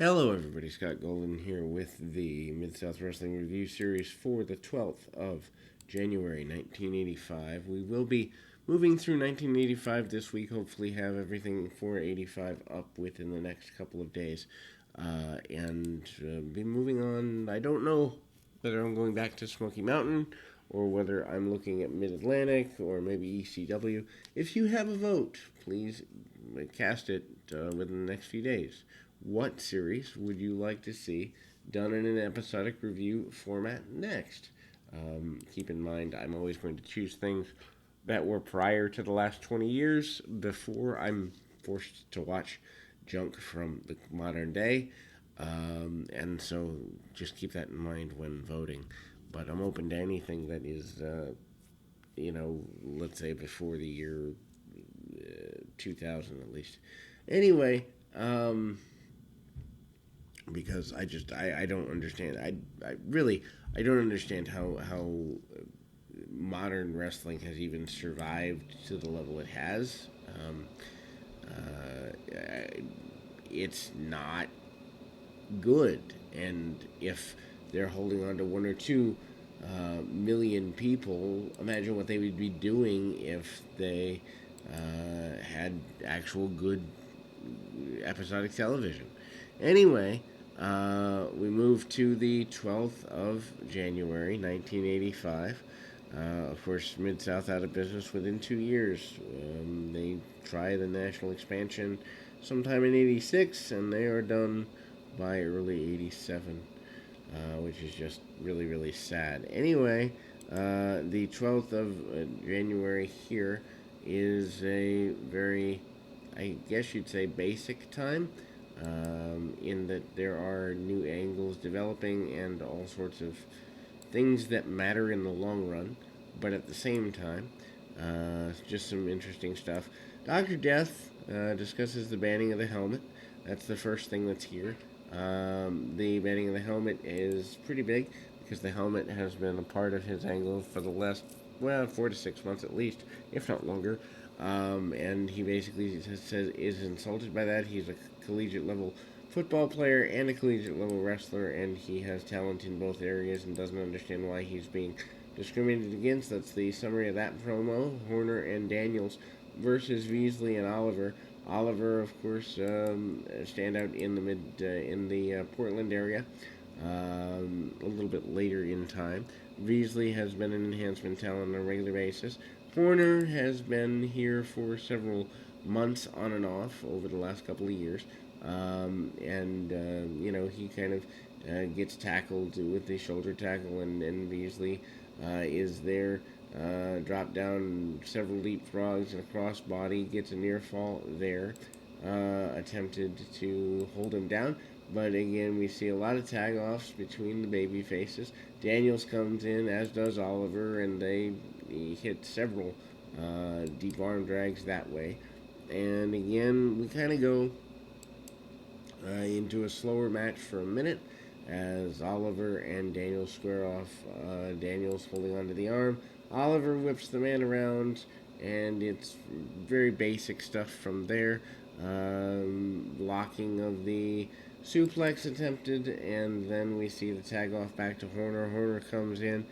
Hello, everybody. Scott Golden here with the Mid South Wrestling Review Series for the 12th of January 1985. We will be moving through 1985 this week, hopefully, have everything for 85 up within the next couple of days, and be moving on. I don't know whether I'm going back to Smoky Mountain or whether I'm looking at Mid Atlantic or maybe ECW. If you have a vote, please cast it within the next few days. What series would you like to see done in an episodic review format next? Keep in mind, I'm always going to choose things that were prior to the last 20 years before I'm forced to watch junk from the modern day. And so just keep that in mind when voting. But I'm open to anything that is, let's say before the year 2000 at least. Anyway, because I don't understand. I don't understand how modern wrestling has even survived to the level it has. It's not good, and if they're holding on to one or two million people, imagine what they would be doing if they had actual good episodic television. Anyway, we move to the 12th of January, 1985. Of course, Mid South out of business within 2 years. They try the national expansion sometime in '86, and they are done by early '87, which is just really, really sad. Anyway, the 12th of January here is a very, I guess you'd say, basic time, in that there are new angles developing and all sorts of things that matter in the long run, but at the same time, just some interesting stuff. Dr. Death discusses the banning of the helmet. That's the first thing that's here. The banning of the helmet is pretty big because the helmet has been a part of his angle for the last, 4 to 6 months at least, if not longer. And he basically says is insulted by that. He's a collegiate level football player and a collegiate level wrestler, and he has talent in both areas and doesn't understand why he's being discriminated against. That's the summary of that promo. Horner and Daniels versus Beasley and Oliver. Oliver, of course, stand out in the Portland area. A little bit later in time. Beasley has been an enhancement talent on a regular basis. Horner has been here for several months on and off over the last couple of years. He kind of gets tackled with the shoulder tackle, and Beasley is there. Dropped down several leapfrogs and a crossbody, gets a near fall there. Attempted to hold him down, but again, we see a lot of tag offs between the baby faces. Daniels comes in, as does Oliver, and they hit several deep arm drags that way. And again, we kind of go into a slower match for a minute as Oliver and Daniels square off. Daniels holding onto the arm. Oliver whips the man around, and it's very basic stuff from there. Blocking of the suplex attempted, and then we see the tag off back to Horner. Horner comes in,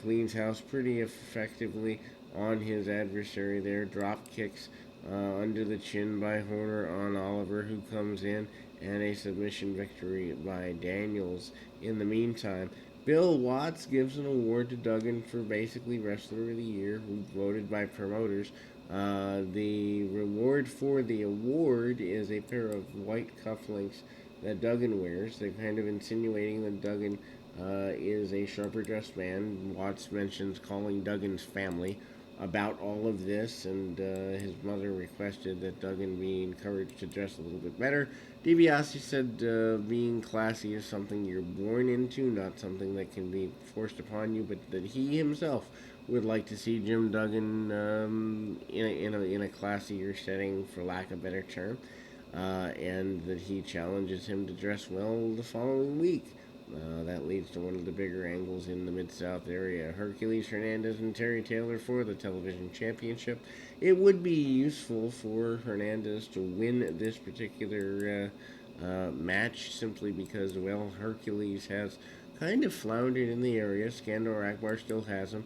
cleans house pretty effectively on his adversary there. Drop kicks under the chin by Horner on Oliver, who comes in, and a submission victory by Daniels. In the meantime, Bill Watts gives an award to Duggan for basically Wrestler of the Year, voted by promoters. The reward for the award is a pair of white cufflinks that Duggan wears. They're kind of insinuating that Duggan is a sharper dressed man. Watts mentions calling Duggan's family about all of this, and his mother requested that Duggan be encouraged to dress a little bit better. DiBiase said being classy is something you're born into, not something that can be forced upon you, but that he himself would like to see Jim Duggan in a classier setting, for lack of a better term, and that he challenges him to dress well the following week. That leads to one of the bigger angles in the Mid-South area. Hercules Hernandez and Terry Taylor for the television championship. It would be useful for Hernandez to win this particular match simply because, well, Hercules has kind of floundered in the area. Skandor Akbar still has him.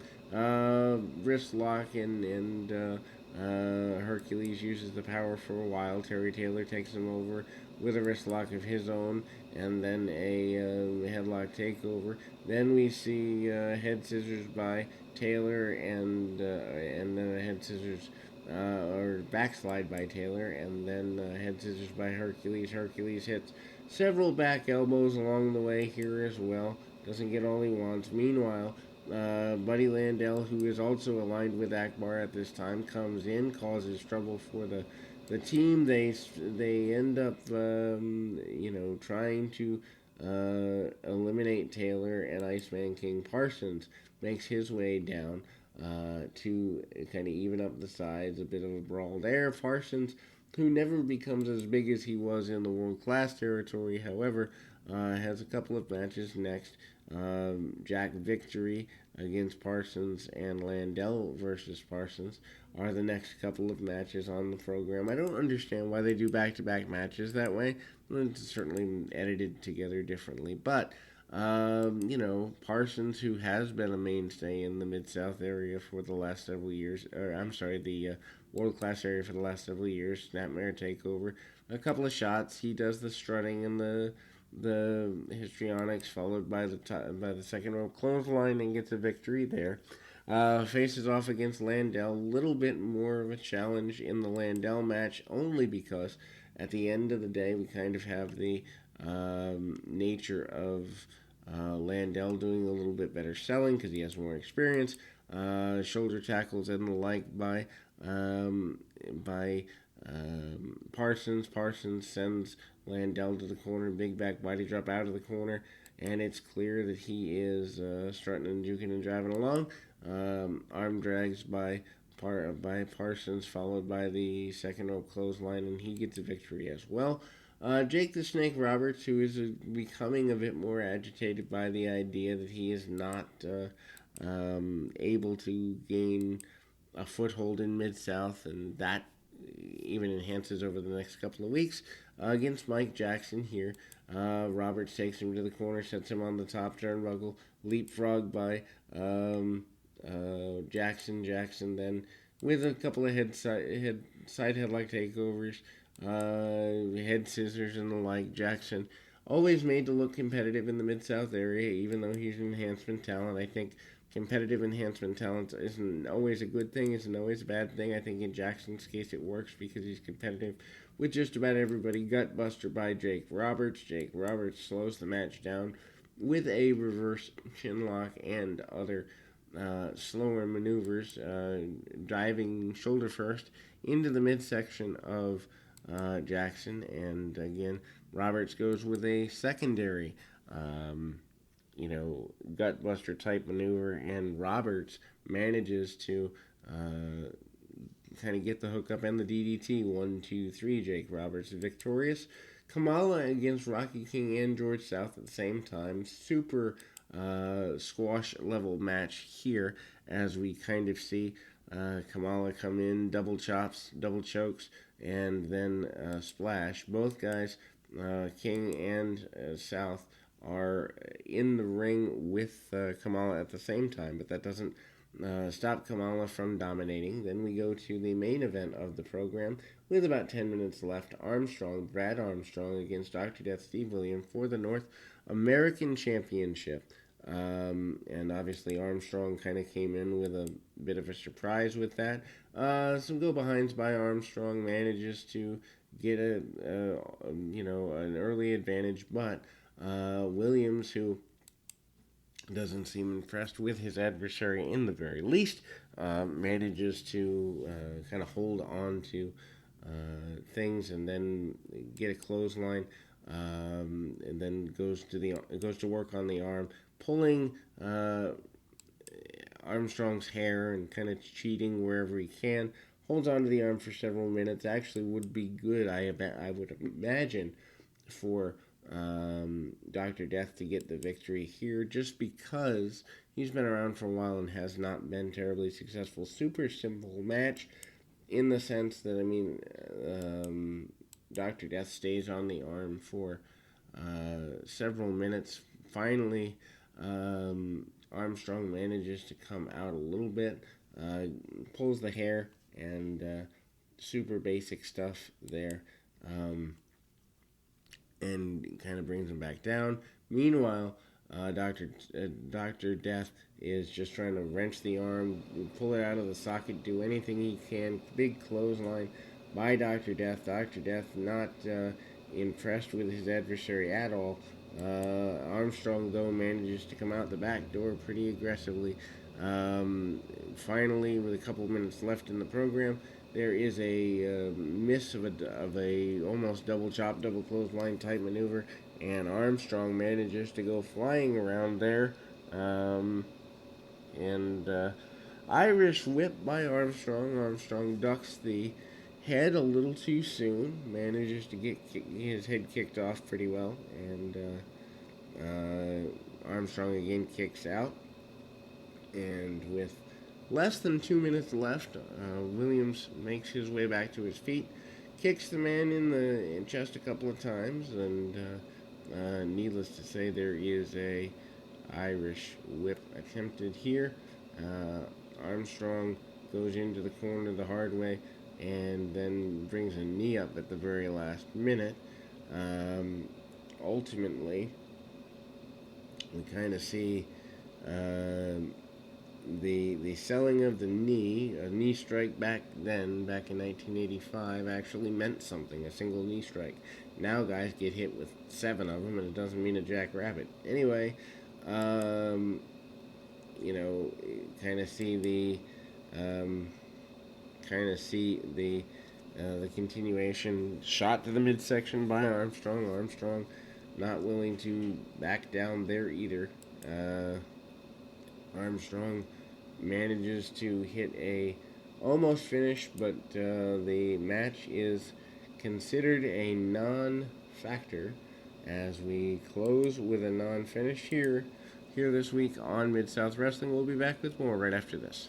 Wrist lock and Hercules uses the power for a while. Terry Taylor takes him over with a wrist lock of his own and then a headlock takeover. Then we see head scissors by Taylor and then a head scissors or backslide by Taylor, and then head scissors by Hercules. Hercules hits several back elbows along the way here as well. Doesn't get all he wants. Meanwhile, Buddy Landel, who is also aligned with Akbar at this time, comes in, causes trouble for the team. They end up trying to eliminate Taylor, and Iceman King Parsons makes his way down to kind of even up the sides. A bit of a brawl there. Parsons, who never becomes as big as he was in the world class territory, however, has a couple of matches next. Jack Victory against Parsons and Landel versus Parsons are the next couple of matches on the program. I don't understand why they do back-to-back matches that way. It's certainly edited together differently, but Parsons, who has been a mainstay in the Mid-South area for the last several years, or I'm sorry, the world-class area for the last several years, Snapmare Takeover, a couple of shots. He does the strutting and the histrionics, followed by the second rope clothesline, and gets a victory there. Faces off against Landel. A little bit more of a challenge in the Landel match, only because at the end of the day, we kind of have the nature of Landel doing a little bit better selling because he has more experience. Shoulder tackles and the like by Parsons. Parsons sends Landel to the corner, big back body drop out of the corner, and it's clear that he is strutting and juking and driving along. Arm drags by Parsons, followed by the second rope clothesline, and he gets a victory as well. Jake the Snake Roberts, who is becoming a bit more agitated by the idea that he is not able to gain a foothold in Mid-South, and that even enhances over the next couple of weeks against Mike Jackson here. Roberts takes him to the corner, sets him on the top turnbuckle, leapfrog by Jackson. Jackson then with a couple of side headlock takeovers, head scissors and the like. Jackson always made to look competitive in the Mid-South area, even though he's an enhancement talent. I think competitive enhancement talent isn't always a good thing, isn't always a bad thing. I think in Jackson's case it works because he's competitive with just about everybody. Gutbuster by Jake Roberts. Jake Roberts slows the match down with a reverse chinlock and other slower maneuvers, diving shoulder first into the midsection of Jackson. And again, Roberts goes with a secondary gutbuster type maneuver, and Roberts manages to kind of get the hookup and the DDT. 1, 2, 3. Jake Roberts is victorious. Kamala against Rocky King and George South at the same time. Super squash level match here as we kind of see Kamala come in, double chops, double chokes, and then splash. Both guys, King and South, are in the ring with Kamala at the same time, but that doesn't stop Kamala from dominating. Then we go to the main event of the program with about 10 minutes left. Brad Armstrong against Dr. Death Steve Williams for the North American Championship. And obviously Armstrong kind of came in with a bit of a surprise with that. Some go-behinds by Armstrong, manages to get an early advantage, but Williams, who doesn't seem impressed with his adversary in the very least, manages to kind of hold on to things and then get a clothesline, and then goes to work on the arm, pulling Armstrong's hair and kind of cheating wherever he can. Holds on to the arm for several minutes. Actually, would be good, I would imagine, for Dr. Death to get the victory here, just because he's been around for a while and has not been terribly successful. Super simple match in the sense that, Dr. Death stays on the arm for several minutes. Finally, Armstrong manages to come out a little bit, pulls the hair, and super basic stuff there, and kind of brings him back down. Meanwhile, Doctor Death is just trying to wrench the arm, pull it out of the socket, do anything he can. Big clothesline by Doctor Death. Doctor Death not impressed with his adversary at all. Armstrong, though, manages to come out the back door pretty aggressively. Finally, with a couple of minutes left in the program, there is a miss of a almost double chop, double clothesline type maneuver, and Armstrong manages to go flying around there. And Irish whip by Armstrong. Armstrong ducks the head a little too soon, manages to get his head kicked off pretty well, and Armstrong again kicks out. And with less than 2 minutes left, Williams makes his way back to his feet, kicks the man in the chest a couple of times, and needless to say, there is a Irish whip attempted here. Armstrong goes into the corner the hard way, and then brings a knee up at the very last minute. Ultimately, we kind of see the selling of the knee. A knee strike back then, back in 1985, actually meant something. A single knee strike. Now guys get hit with 7 of them, and it doesn't mean a jackrabbit. Anyway, kind of see the continuation. Shot to the midsection by Armstrong. Armstrong not willing to back down there either. Armstrong manages to hit a almost finish, but the match is considered a non-factor as we close with a non-finish here this week on Mid-South Wrestling. We'll be back with more right after this.